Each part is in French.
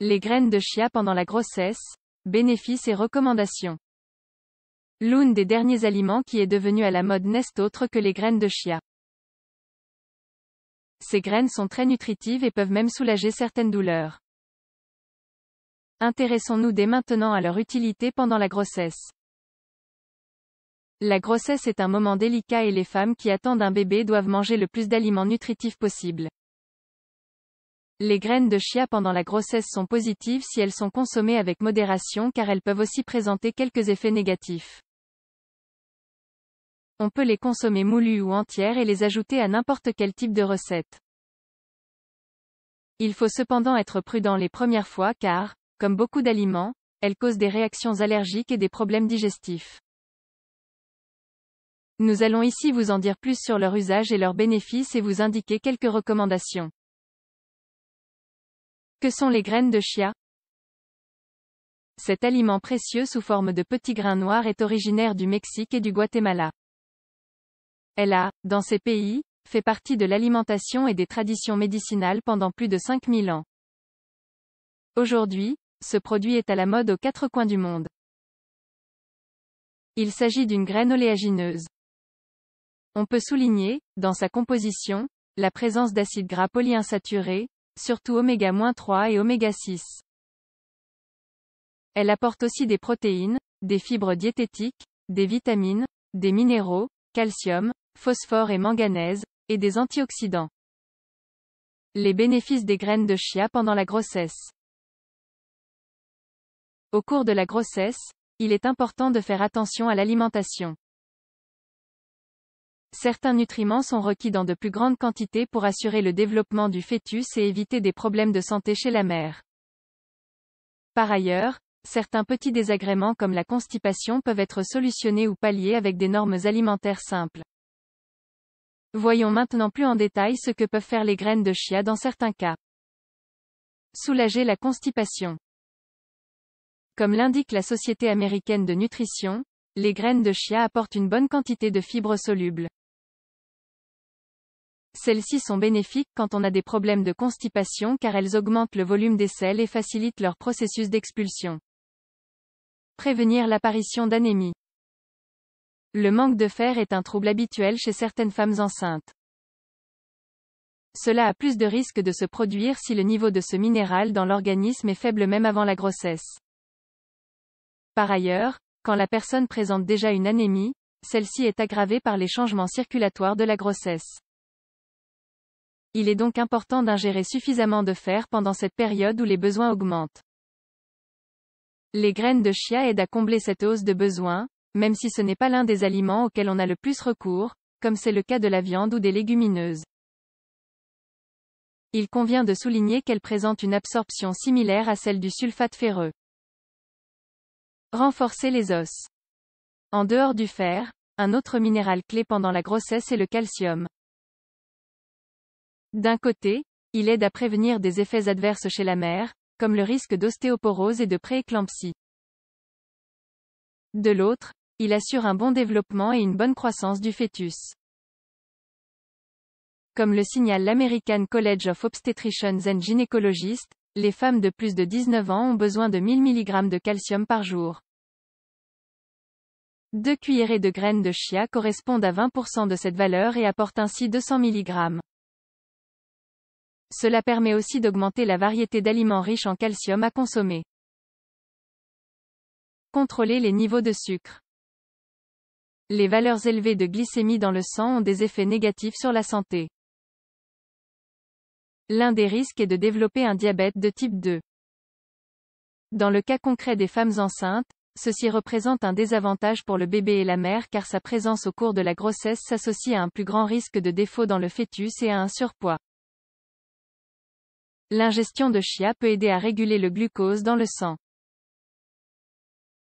Les graines de chia pendant la grossesse, bénéfices et recommandations. L'un des derniers aliments qui est devenu à la mode n'est autre que les graines de chia. Ces graines sont très nutritives et peuvent même soulager certaines douleurs. Intéressons-nous dès maintenant à leur utilité pendant la grossesse. La grossesse est un moment délicat et les femmes qui attendent un bébé doivent manger le plus d'aliments nutritifs possible. Les graines de chia pendant la grossesse sont positives si elles sont consommées avec modération car elles peuvent aussi présenter quelques effets négatifs. On peut les consommer moulues ou entières et les ajouter à n'importe quel type de recette. Il faut cependant être prudent les premières fois car, comme beaucoup d'aliments, elles causent des réactions allergiques et des problèmes digestifs. Nous allons ici vous en dire plus sur leur usage et leurs bénéfices et vous indiquer quelques recommandations. Que sont les graines de chia? Cet aliment précieux sous forme de petits grains noirs est originaire du Mexique et du Guatemala. Elle a, dans ces pays, fait partie de l'alimentation et des traditions médicinales pendant plus de 5000 ans. Aujourd'hui, ce produit est à la mode aux quatre coins du monde. Il s'agit d'une graine oléagineuse. On peut souligner, dans sa composition, la présence d'acides gras polyinsaturés, surtout oméga-3 et oméga-6. Elle apporte aussi des protéines, des fibres diététiques, des vitamines, des minéraux, calcium, phosphore et manganèse, et des antioxydants. Les bénéfices des graines de chia pendant la grossesse. Au cours de la grossesse, il est important de faire attention à l'alimentation. Certains nutriments sont requis dans de plus grandes quantités pour assurer le développement du fœtus et éviter des problèmes de santé chez la mère. Par ailleurs, certains petits désagréments comme la constipation peuvent être solutionnés ou palliés avec des normes alimentaires simples. Voyons maintenant plus en détail ce que peuvent faire les graines de chia dans certains cas. Soulager la constipation. Comme l'indique la Société américaine de nutrition, les graines de chia apportent une bonne quantité de fibres solubles. Celles-ci sont bénéfiques quand on a des problèmes de constipation car elles augmentent le volume des selles et facilitent leur processus d'expulsion. Prévenir l'apparition d'anémie. Le manque de fer est un trouble habituel chez certaines femmes enceintes. Cela a plus de risques de se produire si le niveau de ce minéral dans l'organisme est faible même avant la grossesse. Par ailleurs, quand la personne présente déjà une anémie, celle-ci est aggravée par les changements circulatoires de la grossesse. Il est donc important d'ingérer suffisamment de fer pendant cette période où les besoins augmentent. Les graines de chia aident à combler cette hausse de besoins, même si ce n'est pas l'un des aliments auxquels on a le plus recours, comme c'est le cas de la viande ou des légumineuses. Il convient de souligner qu'elles présentent une absorption similaire à celle du sulfate ferreux. Renforcer les os. En dehors du fer, un autre minéral clé pendant la grossesse est le calcium. D'un côté, il aide à prévenir des effets adverses chez la mère, comme le risque d'ostéoporose et de prééclampsie. De l'autre, il assure un bon développement et une bonne croissance du fœtus. Comme le signale l'American College of Obstetricians and Gynecologists, les femmes de plus de 19 ans ont besoin de 1000 mg de calcium par jour. 2 cuillerées de graines de chia correspondent à 20% de cette valeur et apportent ainsi 200 mg. Cela permet aussi d'augmenter la variété d'aliments riches en calcium à consommer. Contrôler les niveaux de sucre. Les valeurs élevées de glycémie dans le sang ont des effets négatifs sur la santé. L'un des risques est de développer un diabète de type 2. Dans le cas concret des femmes enceintes, ceci représente un désavantage pour le bébé et la mère car sa présence au cours de la grossesse s'associe à un plus grand risque de défaut dans le fœtus et à un surpoids. L'ingestion de chia peut aider à réguler le glucose dans le sang.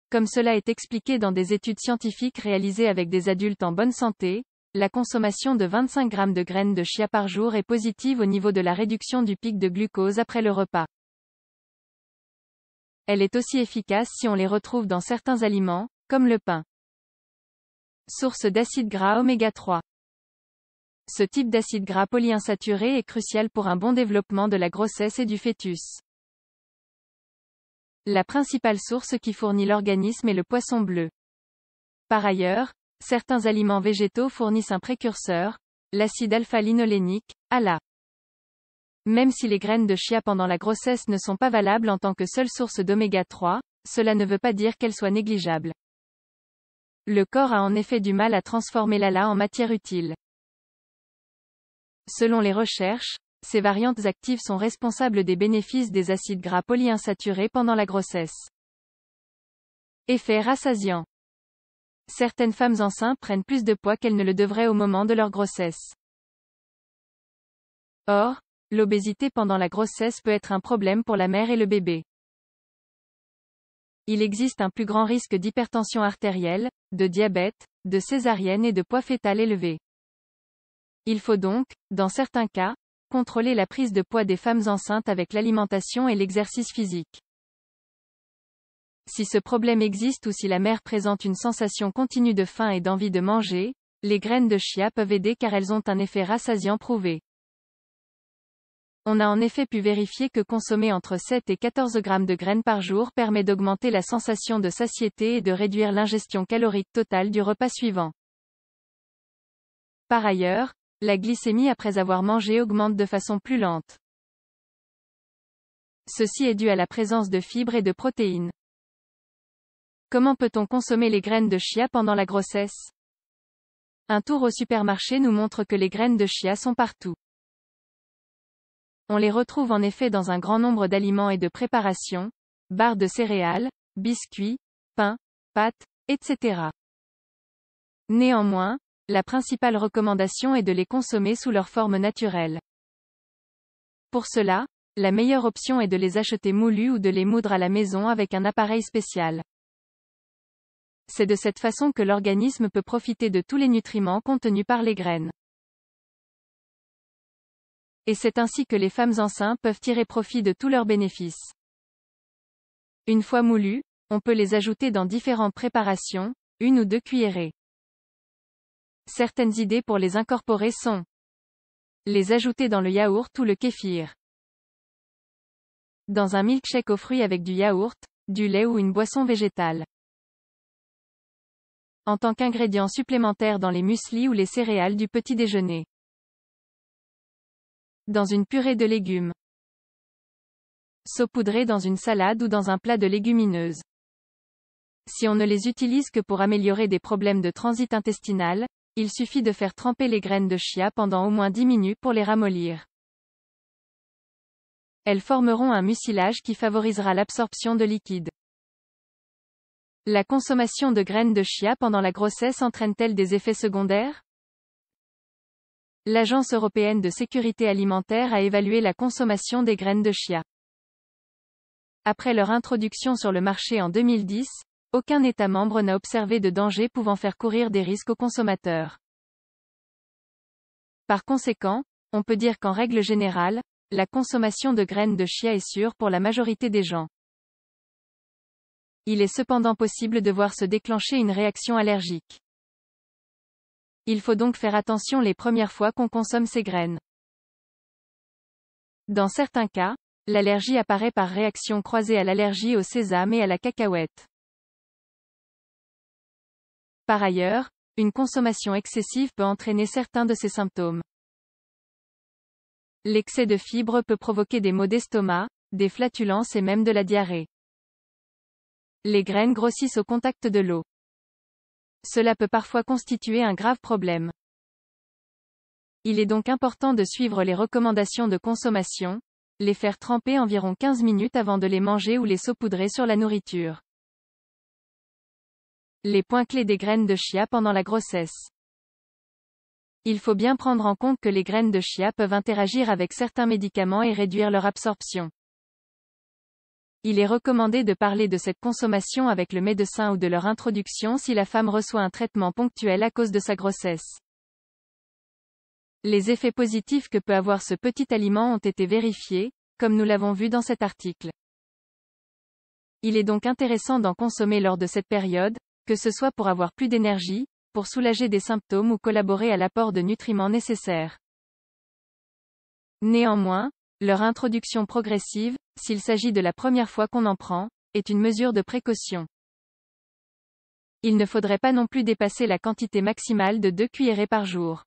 Comme cela est expliqué dans des études scientifiques réalisées avec des adultes en bonne santé, la consommation de 25 g de graines de chia par jour est positive au niveau de la réduction du pic de glucose après le repas. Elle est aussi efficace si on les retrouve dans certains aliments, comme le pain. Source d'acides gras oméga 3. Ce type d'acide gras polyinsaturé est crucial pour un bon développement de la grossesse et du fœtus. la principale source qui fournit l'organisme est le poisson bleu. Par ailleurs, certains aliments végétaux fournissent un précurseur, l'acide alpha-linolénique, ALA. Même si les graines de chia pendant la grossesse ne sont pas valables en tant que seule source d'oméga 3, cela ne veut pas dire qu'elles soient négligeables. Le corps a en effet du mal à transformer l'ALA en matière utile. Selon les recherches, ces variantes actives sont responsables des bénéfices des acides gras polyinsaturés pendant la grossesse. Effet rassasiant. Certaines femmes enceintes prennent plus de poids qu'elles ne le devraient au moment de leur grossesse. Or, l'obésité pendant la grossesse peut être un problème pour la mère et le bébé. Il existe un plus grand risque d'hypertension artérielle, de diabète, de césarienne et de poids fœtal élevé. Il faut donc, dans certains cas, contrôler la prise de poids des femmes enceintes avec l'alimentation et l'exercice physique. Si ce problème existe ou si la mère présente une sensation continue de faim et d'envie de manger, les graines de chia peuvent aider car elles ont un effet rassasiant prouvé. On a en effet pu vérifier que consommer entre 7 et 14 grammes de graines par jour permet d'augmenter la sensation de satiété et de réduire l'ingestion calorique totale du repas suivant. Par ailleurs, la glycémie après avoir mangé augmente de façon plus lente. Ceci est dû à la présence de fibres et de protéines. Comment peut-on consommer les graines de chia pendant la grossesse? Un tour au supermarché nous montre que les graines de chia sont partout. On les retrouve en effet dans un grand nombre d'aliments et de préparations, barres de céréales, biscuits, pain, pâtes, etc. Néanmoins, la principale recommandation est de les consommer sous leur forme naturelle. Pour cela, la meilleure option est de les acheter moulus ou de les moudre à la maison avec un appareil spécial. C'est de cette façon que l'organisme peut profiter de tous les nutriments contenus par les graines. Et c'est ainsi que les femmes enceintes peuvent tirer profit de tous leurs bénéfices. Une fois moulus, on peut les ajouter dans différentes préparations, 1 ou 2 cuillerées. Certaines idées pour les incorporer sont les ajouter dans le yaourt ou le kéfir. Dans un milkshake aux fruits avec du yaourt, du lait ou une boisson végétale. En tant qu'ingrédient supplémentaire dans les mueslis ou les céréales du petit déjeuner. Dans une purée de légumes. Saupoudrés dans une salade ou dans un plat de légumineuses. Si on ne les utilise que pour améliorer des problèmes de transit intestinal, il suffit de faire tremper les graines de chia pendant au moins 10 minutes pour les ramollir. Elles formeront un mucilage qui favorisera l'absorption de liquide. La consommation de graines de chia pendant la grossesse entraîne-t-elle des effets secondaires? L'Agence européenne de sécurité alimentaire a évalué la consommation des graines de chia. Après leur introduction sur le marché en 2010, aucun État membre n'a observé de danger pouvant faire courir des risques aux consommateurs. Par conséquent, on peut dire qu'en règle générale, la consommation de graines de chia est sûre pour la majorité des gens. Il est cependant possible de voir se déclencher une réaction allergique. Il faut donc faire attention les premières fois qu'on consomme ces graines. Dans certains cas, l'allergie apparaît par réaction croisée à l'allergie au sésame et à la cacahuète. Par ailleurs, une consommation excessive peut entraîner certains de ces symptômes. L'excès de fibres peut provoquer des maux d'estomac, des flatulences et même de la diarrhée. Les graines grossissent au contact de l'eau. Cela peut parfois constituer un grave problème. Il est donc important de suivre les recommandations de consommation, les faire tremper environ 15 minutes avant de les manger ou les saupoudrer sur la nourriture. Les points clés des graines de chia pendant la grossesse. Il faut bien prendre en compte que les graines de chia peuvent interagir avec certains médicaments et réduire leur absorption. Il est recommandé de parler de cette consommation avec le médecin ou de leur introduction si la femme reçoit un traitement ponctuel à cause de sa grossesse. Les effets positifs que peut avoir ce petit aliment ont été vérifiés, comme nous l'avons vu dans cet article. Il est donc intéressant d'en consommer lors de cette période, que ce soit pour avoir plus d'énergie, pour soulager des symptômes ou collaborer à l'apport de nutriments nécessaires. Néanmoins, leur introduction progressive, s'il s'agit de la première fois qu'on en prend, est une mesure de précaution. Il ne faudrait pas non plus dépasser la quantité maximale de 2 cuillerées par jour.